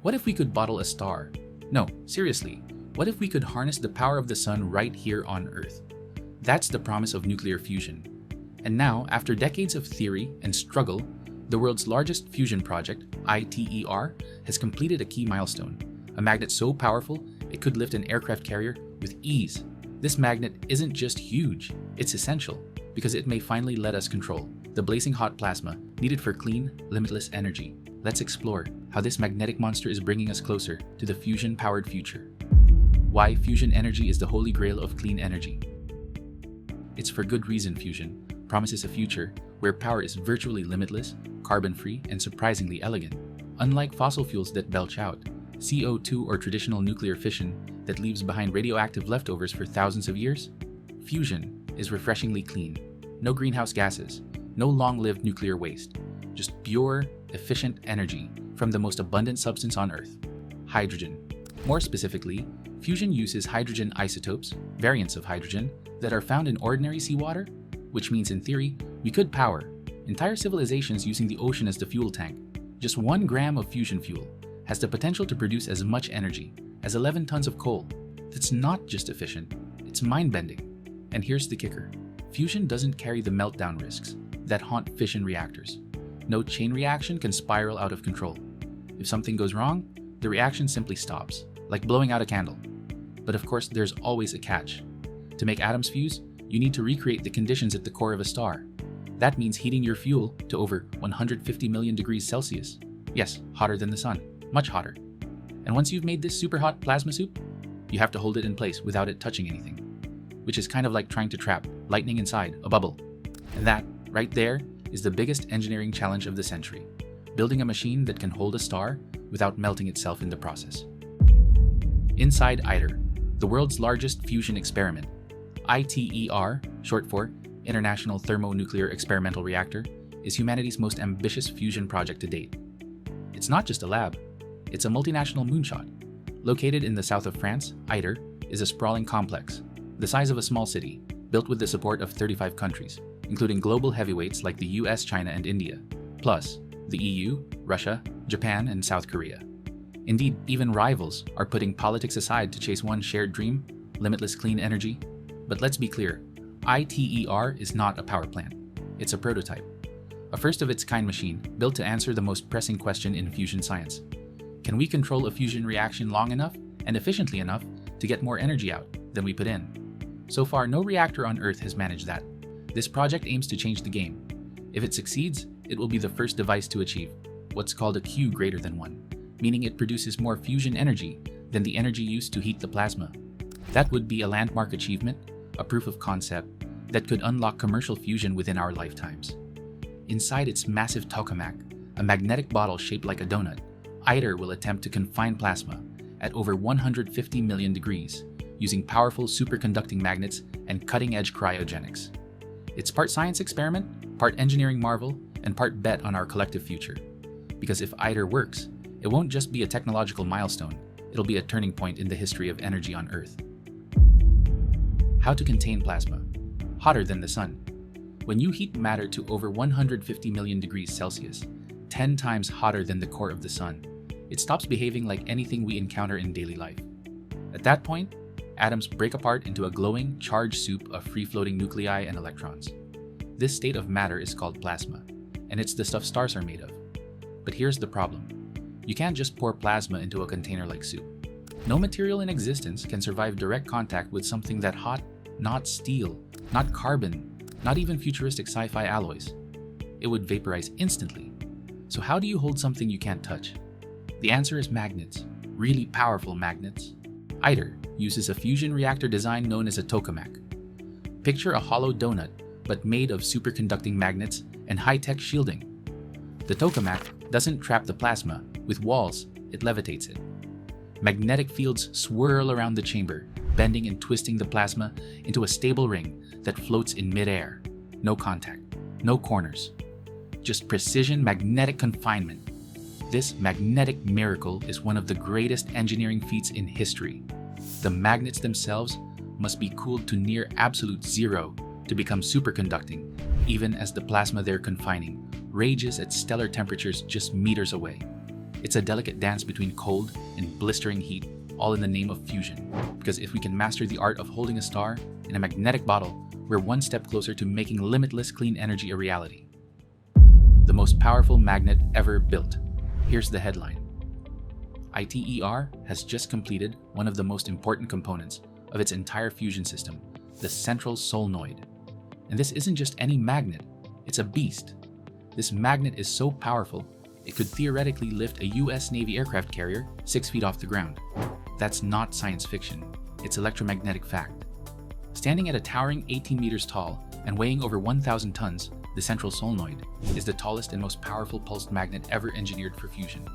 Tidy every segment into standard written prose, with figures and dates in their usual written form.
What if we could bottle a star? No, seriously, what if we could harness the power of the sun right here on Earth? That's the promise of nuclear fusion. And now, after decades of theory and struggle, the world's largest fusion project, ITER, has completed a key milestone. A magnet so powerful, it could lift an aircraft carrier with ease. This magnet isn't just huge, it's essential, because it may finally let us control the blazing hot plasma needed for clean, limitless energy. Let's explore how this magnetic monster is bringing us closer to the fusion-powered future. Why fusion energy is the holy grail of clean energy. It's for good reason. Fusion promises a future where power is virtually limitless, carbon-free, and surprisingly elegant. Unlike fossil fuels that belch out CO2 or traditional nuclear fission that leaves behind radioactive leftovers for thousands of years, fusion is refreshingly clean. No greenhouse gases, no long-lived nuclear waste, just pure, efficient energy from the most abundant substance on Earth, hydrogen. More specifically, fusion uses hydrogen isotopes, variants of hydrogen, that are found in ordinary seawater, which means in theory, we could power entire civilizations using the ocean as the fuel tank. Just 1 gram of fusion fuel has the potential to produce as much energy as 11 tons of coal. That's not just efficient, it's mind-bending. And here's the kicker. Fusion doesn't carry the meltdown risks that haunt fission reactors. No chain reaction can spiral out of control. If something goes wrong, the reaction simply stops, like blowing out a candle. But of course, there's always a catch. To make atoms fuse, you need to recreate the conditions at the core of a star. That means heating your fuel to over 150 million degrees Celsius. Yes, hotter than the sun, much hotter. And once you've made this super hot plasma soup, you have to hold it in place without it touching anything, which is kind of like trying to trap lightning inside a bubble. And that, right there, is the biggest engineering challenge of the century, building a machine that can hold a star without melting itself in the process. Inside ITER, the world's largest fusion experiment, ITER, short for International Thermonuclear Experimental Reactor, is humanity's most ambitious fusion project to date. It's not just a lab, it's a multinational moonshot. Located in the south of France, ITER is a sprawling complex, the size of a small city, built with the support of 35 countries, including global heavyweights like the US, China, and India, plus the EU, Russia, Japan, and South Korea. Indeed, even rivals are putting politics aside to chase one shared dream, limitless clean energy. But let's be clear, ITER is not a power plant. It's a prototype, a first-of-its-kind machine built to answer the most pressing question in fusion science. Can we control a fusion reaction long enough and efficiently enough to get more energy out than we put in? So far, no reactor on Earth has managed that. This project aims to change the game. If it succeeds, it will be the first device to achieve what's called a Q greater than 1, meaning it produces more fusion energy than the energy used to heat the plasma. That would be a landmark achievement, a proof of concept that could unlock commercial fusion within our lifetimes. Inside its massive tokamak, a magnetic bottle shaped like a donut, ITER will attempt to confine plasma at over 150 million degrees using powerful superconducting magnets and cutting-edge cryogenics. It's part science experiment, part engineering marvel, and part bet on our collective future. Because if ITER works, it won't just be a technological milestone, it'll be a turning point in the history of energy on Earth. How to contain plasma? Hotter than the sun. When you heat matter to over 150 million degrees Celsius, 10 times hotter than the core of the sun, it stops behaving like anything we encounter in daily life. At that point, atoms break apart into a glowing, charged soup of free-floating nuclei and electrons. This state of matter is called plasma, and it's the stuff stars are made of. But here's the problem. You can't just pour plasma into a container like soup. No material in existence can survive direct contact with something that hot, not steel, not carbon, not even futuristic sci-fi alloys. It would vaporize instantly. So how do you hold something you can't touch? The answer is magnets, really powerful magnets. ITER uses a fusion reactor design known as a tokamak. Picture a hollow donut, but made of superconducting magnets and high-tech shielding. The tokamak doesn't trap the plasma. With walls, it levitates it. Magnetic fields swirl around the chamber, bending and twisting the plasma into a stable ring that floats in midair. No contact, no corners, just precision magnetic confinement. This magnetic miracle is one of the greatest engineering feats in history. The magnets themselves must be cooled to near absolute zero to become superconducting, even as the plasma they're confining rages at stellar temperatures just meters away. It's a delicate dance between cold and blistering heat, all in the name of fusion. Because if we can master the art of holding a star in a magnetic bottle, we're one step closer to making limitless clean energy a reality. The most powerful magnet ever built. Here's the headline. ITER has just completed one of the most important components of its entire fusion system, the central solenoid. And this isn't just any magnet, it's a beast. This magnet is so powerful, it could theoretically lift a US Navy aircraft carrier 6 feet off the ground. That's not science fiction, it's electromagnetic fact. Standing at a towering 18 meters tall and weighing over 1,000 tons, the central solenoid is the tallest and most powerful pulsed magnet ever engineered for fusion.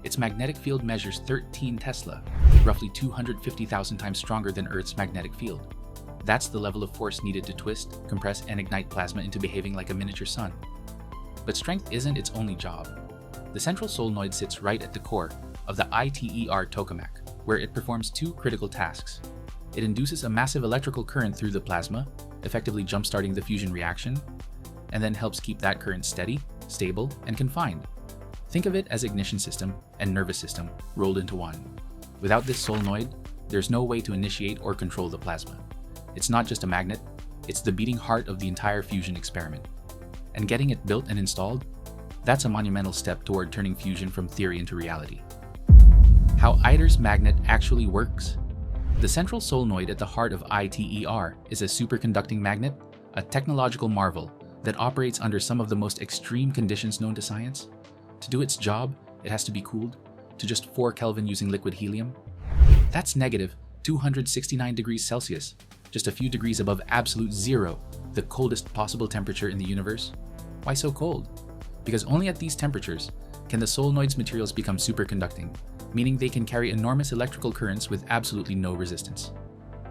Its magnetic field measures 13 Tesla, roughly 250,000 times stronger than Earth's magnetic field. That's the level of force needed to twist, compress, and ignite plasma into behaving like a miniature sun. But strength isn't its only job. The central solenoid sits right at the core of the ITER tokamak, where it performs two critical tasks. It induces a massive electrical current through the plasma, effectively jump-starting the fusion reaction, and then helps keep that current steady, stable, and confined. Think of it as ignition system and nervous system rolled into one. Without this solenoid, there's no way to initiate or control the plasma. It's not just a magnet, it's the beating heart of the entire fusion experiment. And getting it built and installed, that's a monumental step toward turning fusion from theory into reality. How ITER's magnet actually works? The central solenoid at the heart of ITER is a superconducting magnet, a technological marvel that operates under some of the most extreme conditions known to science. To do its job, it has to be cooled to just 4 Kelvin using liquid helium. That's negative 269 degrees Celsius, just a few degrees above absolute zero, the coldest possible temperature in the universe. Why so cold? Because only at these temperatures can the solenoid's materials become superconducting, meaning they can carry enormous electrical currents with absolutely no resistance.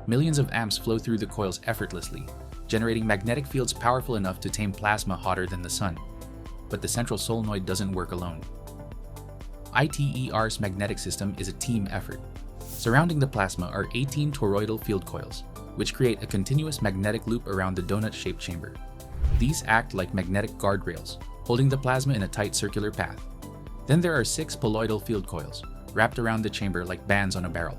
Millions of amps flow through the coils effortlessly, generating magnetic fields powerful enough to tame plasma hotter than the sun. But the central solenoid doesn't work alone. ITER's magnetic system is a team effort. Surrounding the plasma are 18 toroidal field coils, which create a continuous magnetic loop around the donut-shaped chamber. These act like magnetic guardrails, holding the plasma in a tight circular path. Then there are 6 poloidal field coils, wrapped around the chamber like bands on a barrel.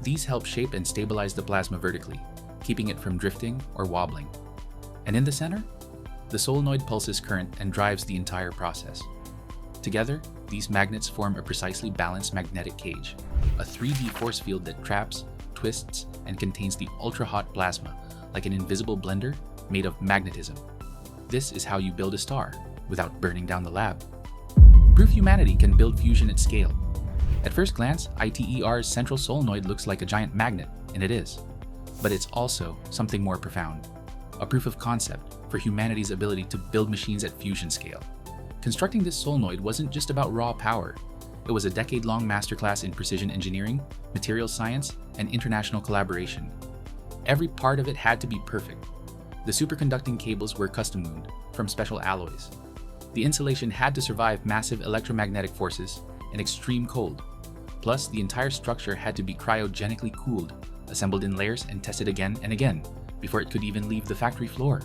These help shape and stabilize the plasma vertically, keeping it from drifting or wobbling. And in the center, the solenoid pulses current and drives the entire process. Together, these magnets form a precisely balanced magnetic cage, a 3D force field that traps, twists, and contains the ultra-hot plasma like an invisible blender made of magnetism. This is how you build a star without burning down the lab. Proof humanity can build fusion at scale. At first glance, ITER's central solenoid looks like a giant magnet, and it is. But it's also something more profound. A proof of concept for humanity's ability to build machines at fusion scale. Constructing this solenoid wasn't just about raw power. It was a decade-long masterclass in precision engineering, materials science, and international collaboration. Every part of it had to be perfect. The superconducting cables were custom-wound from special alloys. The insulation had to survive massive electromagnetic forces and extreme cold. Plus, the entire structure had to be cryogenically cooled, assembled in layers and tested again and again before it could even leave the factory floor.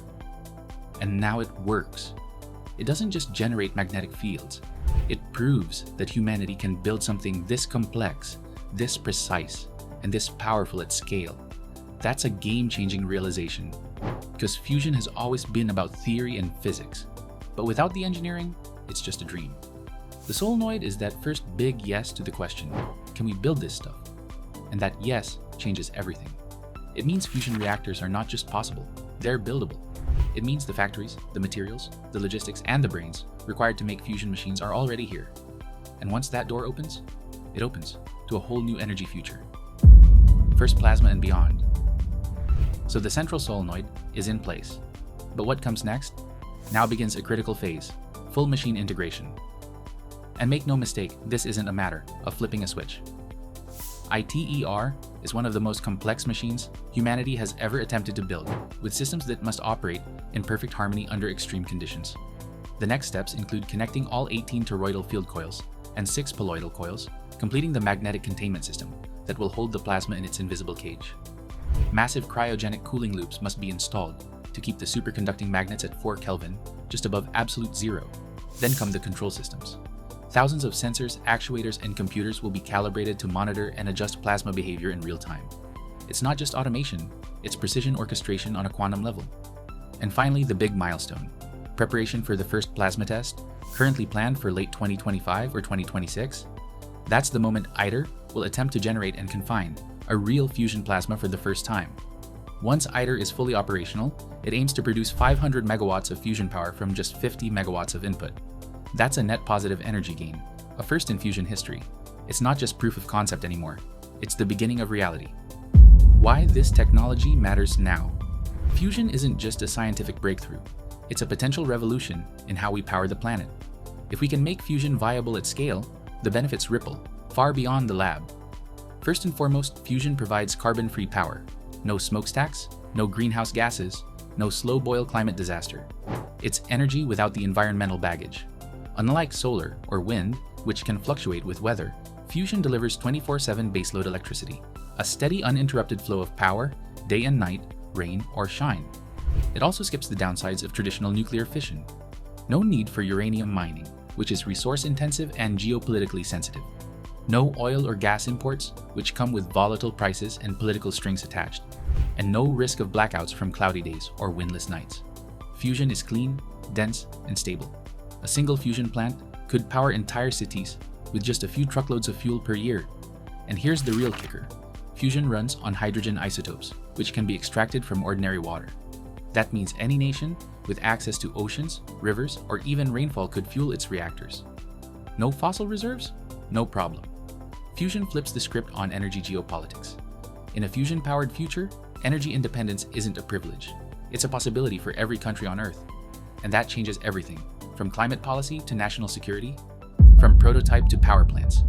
And now it works. It doesn't just generate magnetic fields. It proves that humanity can build something this complex, this precise, and this powerful at scale. That's a game-changing realization, because fusion has always been about theory and physics. But without the engineering, it's just a dream. The solenoid is that first big yes to the question, can we build this stuff? And that yes changes everything. It means fusion reactors are not just possible, they're buildable. It means the factories, the materials, the logistics, and the brains required to make fusion machines are already here. And once that door opens, it opens to a whole new energy future. First plasma and beyond. So the central solenoid is in place. But what comes next? Now begins a critical phase, full machine integration. And make no mistake, this isn't a matter of flipping a switch. ITER is one of the most complex machines humanity has ever attempted to build, with systems that must operate in perfect harmony under extreme conditions. The next steps include connecting all 18 toroidal field coils and 6 poloidal coils, completing the magnetic containment system that will hold the plasma in its invisible cage. Massive cryogenic cooling loops must be installed to keep the superconducting magnets at 4 Kelvin, just above absolute zero. Then come the control systems. Thousands of sensors, actuators, and computers will be calibrated to monitor and adjust plasma behavior in real time. It's not just automation, it's precision orchestration on a quantum level. And finally, the big milestone. Preparation for the first plasma test, currently planned for late 2025 or 2026. That's the moment ITER will attempt to generate and confine a real fusion plasma for the first time. Once ITER is fully operational, it aims to produce 500 megawatts of fusion power from just 50 megawatts of input. That's a net positive energy gain, a first in fusion history. It's not just proof of concept anymore, it's the beginning of reality. Why this technology matters now. Fusion isn't just a scientific breakthrough, it's a potential revolution in how we power the planet. If we can make fusion viable at scale, the benefits ripple far beyond the lab. First and foremost, fusion provides carbon-free power. No smokestacks, no greenhouse gases, no slow boil climate disaster. It's energy without the environmental baggage. Unlike solar or wind, which can fluctuate with weather, fusion delivers 24/7 baseload electricity, a steady uninterrupted flow of power, day and night, rain or shine. It also skips the downsides of traditional nuclear fission. No need for uranium mining, which is resource intensive and geopolitically sensitive. No oil or gas imports, which come with volatile prices and political strings attached. And no risk of blackouts from cloudy days or windless nights. Fusion is clean, dense, and stable. A single fusion plant could power entire cities with just a few truckloads of fuel per year. And here's the real kicker. Fusion runs on hydrogen isotopes, which can be extracted from ordinary water. That means any nation with access to oceans, rivers, or even rainfall could fuel its reactors. No fossil reserves? No problem. Fusion flips the script on energy geopolitics. In a fusion-powered future, energy independence isn't a privilege. It's a possibility for every country on Earth. And that changes everything, from climate policy to national security, from prototype to power plants.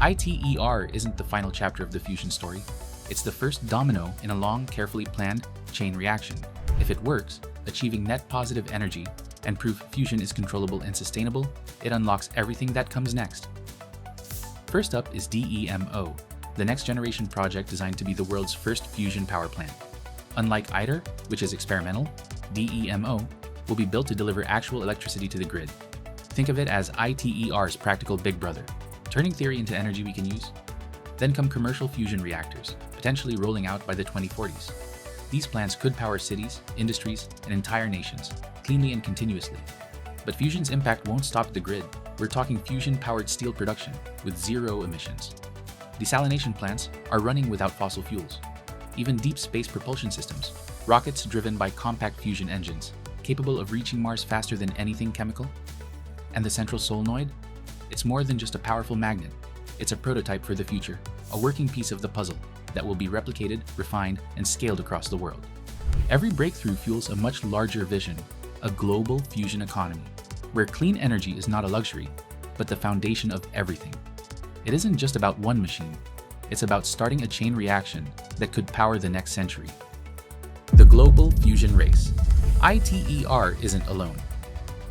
ITER isn't the final chapter of the fusion story. It's the first domino in a long, carefully planned chain reaction. If it works, achieving net positive energy and prove fusion is controllable and sustainable, it unlocks everything that comes next. First up is DEMO, the next generation project designed to be the world's first fusion power plant. Unlike ITER, which is experimental, DEMO will be built to deliver actual electricity to the grid. Think of it as ITER's practical big brother, turning theory into energy we can use. Then come commercial fusion reactors, potentially rolling out by the 2040s. These plants could power cities, industries, and entire nations, cleanly and continuously. But fusion's impact won't stop the grid. We're talking fusion-powered steel production with zero emissions. Desalination plants are running without fossil fuels. Even deep space propulsion systems, rockets driven by compact fusion engines, capable of reaching Mars faster than anything chemical. And the central solenoid? It's more than just a powerful magnet. It's a prototype for the future, a working piece of the puzzle that will be replicated, refined, and scaled across the world. Every breakthrough fuels a much larger vision, a global fusion economy, where clean energy is not a luxury, but the foundation of everything. It isn't just about one machine, it's about starting a chain reaction that could power the next century. The global fusion race. ITER isn't alone.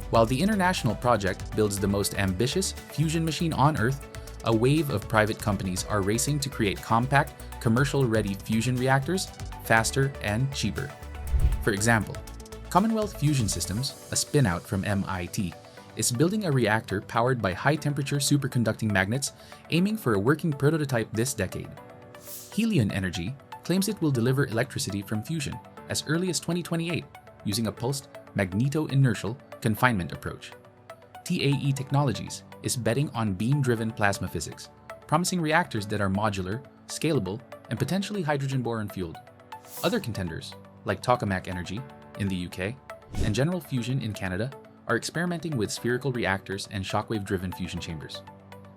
While the international project builds the most ambitious fusion machine on Earth, a wave of private companies are racing to create compact, commercial-ready fusion reactors faster and cheaper. For example, Commonwealth Fusion Systems, a spin-out from MIT, is building a reactor powered by high-temperature superconducting magnets, aiming for a working prototype this decade. Helion Energy claims it will deliver electricity from fusion as early as 2028 using a pulsed magneto-inertial confinement approach. TAE Technologies is betting on beam-driven plasma physics, promising reactors that are modular, scalable, and potentially hydrogen-boron fueled. Other contenders, like Tokamak Energy in the UK and General Fusion in Canada, are experimenting with spherical reactors and shockwave-driven fusion chambers.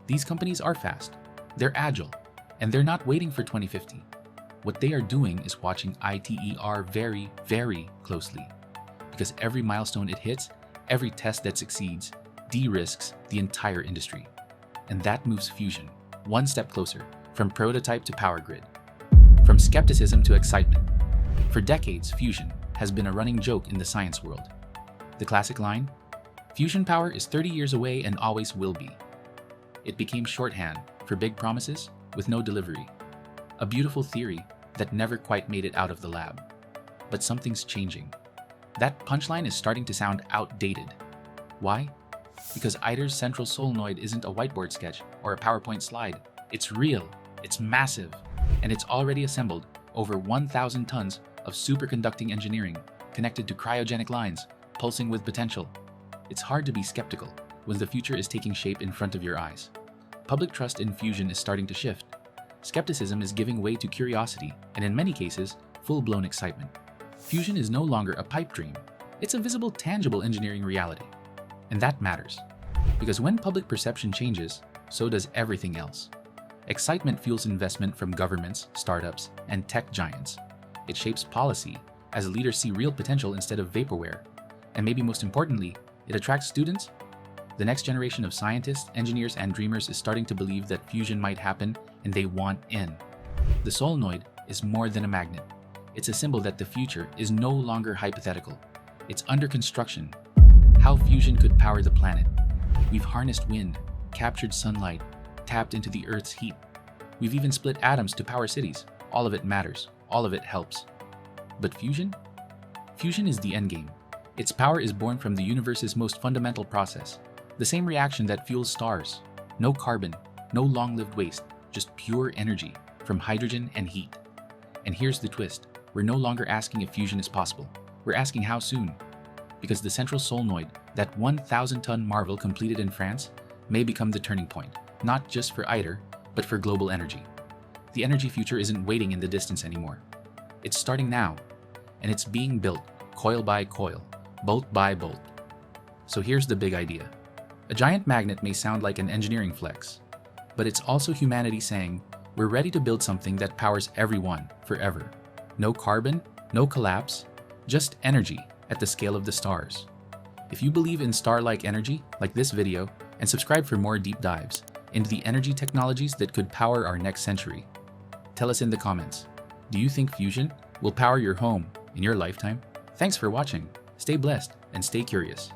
These companies are fast, they're agile, and they're not waiting for 2050. What they are doing is watching ITER very, very closely, because every milestone it hits, every test that succeeds, de-risks the entire industry. And that moves fusion one step closer, from prototype to power grid. From skepticism to excitement. For decades, fusion has been a running joke in the science world. The classic line, "Fusion power is 30 years away and always will be." It became shorthand for big promises with no delivery. A beautiful theory that never quite made it out of the lab. But something's changing. That punchline is starting to sound outdated. Why? Because ITER's central solenoid isn't a whiteboard sketch or a PowerPoint slide. It's real, it's massive, and it's already assembled over 1,000 tons of superconducting engineering connected to cryogenic lines, pulsing with potential. It's hard to be skeptical when the future is taking shape in front of your eyes. Public trust in fusion is starting to shift. Skepticism is giving way to curiosity, and in many cases, full-blown excitement. Fusion is no longer a pipe dream. It's a visible, tangible engineering reality. And that matters, because when public perception changes, so does everything else. Excitement fuels investment from governments, startups, and tech giants. It shapes policy as leaders see real potential instead of vaporware. And maybe most importantly, it attracts students. The next generation of scientists, engineers, and dreamers is starting to believe that fusion might happen, and they want in. The solenoid is more than a magnet. It's a symbol that the future is no longer hypothetical. It's under construction. How fusion could power the planet. We've harnessed wind, captured sunlight, tapped into the Earth's heat. We've even split atoms to power cities. All of it matters. All of it helps. But fusion? Fusion is the endgame. Its power is born from the universe's most fundamental process. The same reaction that fuels stars. No carbon, no long-lived waste, just pure energy from hydrogen and heat. And here's the twist. We're no longer asking if fusion is possible. We're asking how soon. Because the central solenoid, that 1,000-ton marvel completed in France, may become the turning point, not just for ITER, but for global energy. The energy future isn't waiting in the distance anymore. It's starting now, and it's being built coil by coil, bolt by bolt. So here's the big idea. A giant magnet may sound like an engineering flex, but it's also humanity saying, we're ready to build something that powers everyone forever. No carbon, no collapse, just energy at the scale of the stars. If you believe in star-like energy, like this video, and subscribe for more deep dives into the energy technologies that could power our next century. Tell us in the comments, do you think fusion will power your home in your lifetime? Thanks for watching. Stay blessed and stay curious.